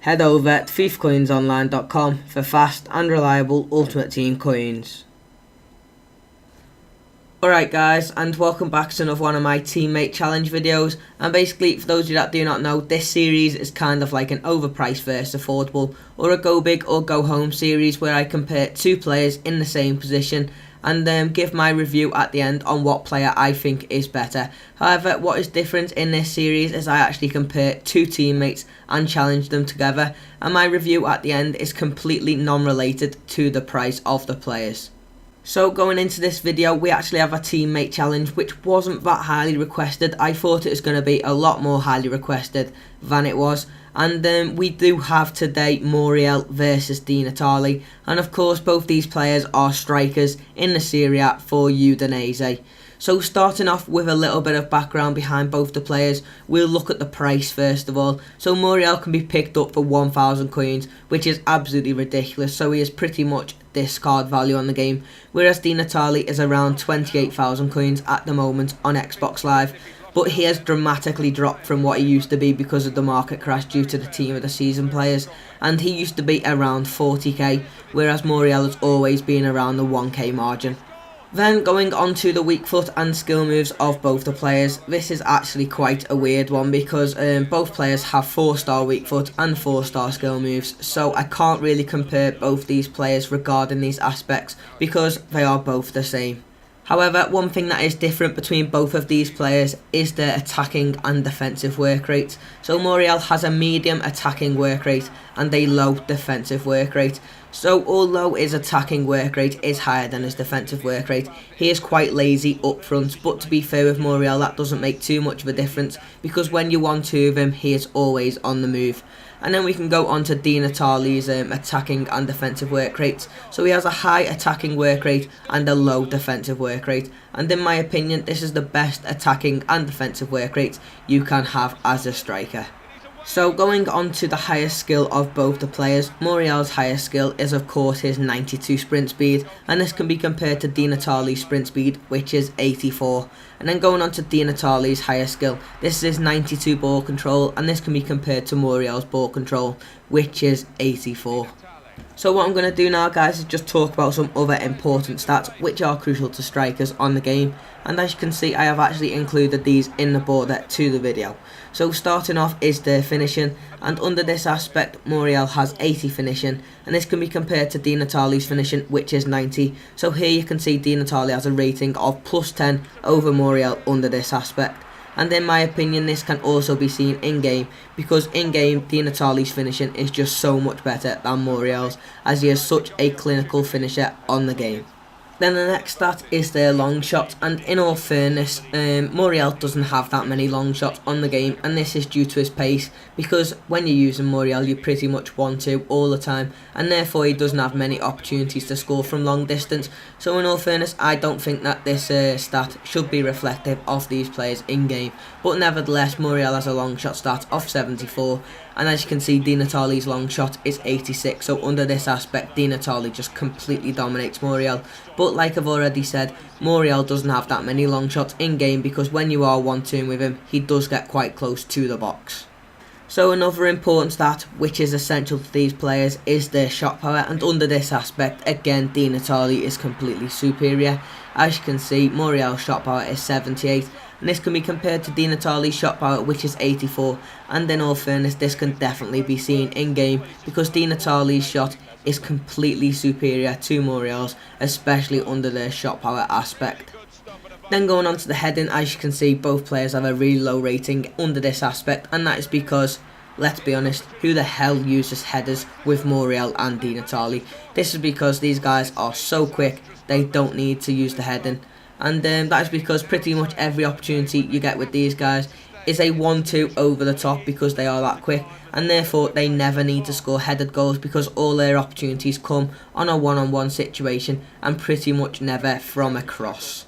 Head over to FIFAcoinsonline.com for fast and reliable Ultimate Team coins. Alright guys, and welcome back to another one of my teammate challenge videos. And basically, for those of you that do not know, this series is kind of like an overpriced versus affordable, or a go big or go home series, where I compare two players in the same position and give my review at the end on what player I think is better. However, what is different in this series is I actually compare two teammates and challenge them together, and my review at the end is completely non-related to the price of the players. So going into this video, we actually have a teammate challenge which wasn't that highly requested. I thought it was going to be a lot more highly requested than it was. And we do have today Muriel versus Natale. And of course both these players are strikers in the Serie A for Udinese. So starting off with a little bit of background behind both the players, we'll look at the price first of all. So Muriel can be picked up for 1,000 coins, which is absolutely ridiculous, so he is pretty much discard value on the game, whereas Natale is around 28,000 coins at the moment on Xbox Live. But he has dramatically dropped from what he used to be because of the market crash due to the team of the season players, and he used to be around 40k, whereas Muriel has always been around the 1k margin. Then going on to the weak foot and skill moves of both the players, this is actually quite a weird one because both players have 4-star weak foot and 4-star skill moves, so I can't really compare both these players regarding these aspects because they are both the same. However, one thing that is different between both of these players is their attacking and defensive work rates. So Muriel has a medium attacking work rate and a low defensive work rate. So although his attacking work rate is higher than his defensive work rate, he is quite lazy up front. But to be fair with Muriel, that doesn't make too much of a difference because when you 1-2 of him, he is always on the move. And then we can go on to Natale's attacking and defensive work rates. So he has a high attacking work rate and a low defensive work rate. And in my opinion, this is the best attacking and defensive work rates you can have as a striker. So going on to the highest skill of both the players, Muriel's highest skill is of course his 92 sprint speed, and this can be compared to Natale's sprint speed, which is 84. And then going on to Natale's highest skill, this is his 92 ball control, and this can be compared to Muriel's ball control, which is 84. So what I'm going to do now guys is just talk about some other important stats which are crucial to strikers on the game, and as you can see I have actually included these in the border to the video. So starting off is their finishing, and under this aspect Muriel has 80 finishing, and this can be compared to Natale's finishing, which is 90. So here you can see Natale has a rating of +10 over Muriel under this aspect. And in my opinion, this can also be seen in-game, because in-game, Natale's finishing is just so much better than Muriel's, as he is such a clinical finisher on the game. Then the next stat is their long shots, and in all fairness, Muriel doesn't have that many long shots on the game, and this is due to his pace, because when you're using Muriel you pretty much want to all the time, and therefore he doesn't have many opportunities to score from long distance. So in all fairness, I don't think that this stat should be reflective of these players in game, but nevertheless Muriel has a long shot stat of 74, and as you can see Natale's long shot is 86, so under this aspect Natale just completely dominates Muriel. But like I've already said, Muriel doesn't have that many long shots in game because when you are 1-2 with him, he does get quite close to the box. So another important stat which is essential to these players is their shot power, and under this aspect again Natale is completely superior. As you can see, Muriel's shot power is 78, and this can be compared to Natale's shot power, which is 84, and in all fairness this can definitely be seen in game because Natale's shot is completely superior to Muriel's, especially under their shot power aspect. Then going on to the heading, as you can see both players have a really low rating under this aspect, and that is because, let's be honest, who the hell uses headers with Muriel and Natale? This is because these guys are so quick, they don't need to use the heading, and that is because pretty much every opportunity you get with these guys is a 1-2 over the top because they are that quick, and therefore they never need to score headed goals because all their opportunities come on a one-on-one situation and pretty much never from a cross.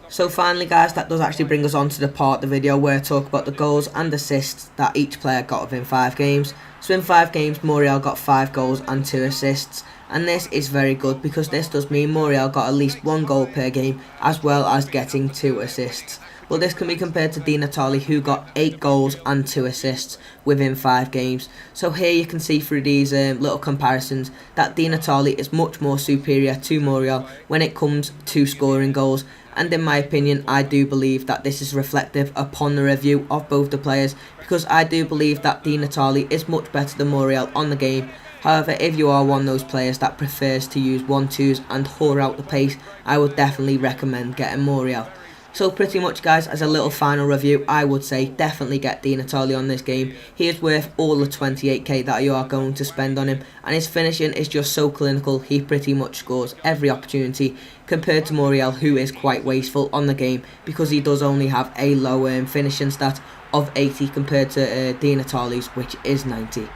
So finally guys, that does actually bring us on to the part of the video where I talk about the goals and assists that each player got within 5 games. So in 5 games, Muriel got 5 goals and 2 assists, and this is very good because this does mean Muriel got at least 1 goal per game as well as getting 2 assists. Well, this can be compared to Natale, who got 8 goals and 2 assists within 5 games. So here you can see through these little comparisons that Natale is much more superior to Muriel when it comes to scoring goals. And in my opinion, I do believe that this is reflective upon the review of both the players, because I do believe that Natale is much better than Muriel on the game. However, if you are one of those players that prefers to use 1-2s and whore out the pace, I would definitely recommend getting Muriel. So pretty much, guys, as a little final review, I would say definitely get Natale on this game. He is worth all the 28k that you are going to spend on him, and his finishing is just so clinical. He pretty much scores every opportunity, compared to Muriel, who is quite wasteful on the game because he does only have a low finishing stat of 80 compared to Natale's, which is 90.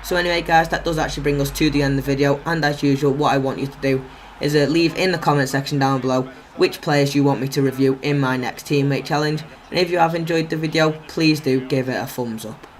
So anyway, guys, that does actually bring us to the end of the video, and as usual, what I want you to do is leave in the comment section down below which players you want me to review in my next teammate challenge, and if you have enjoyed the video, please do give it a thumbs up.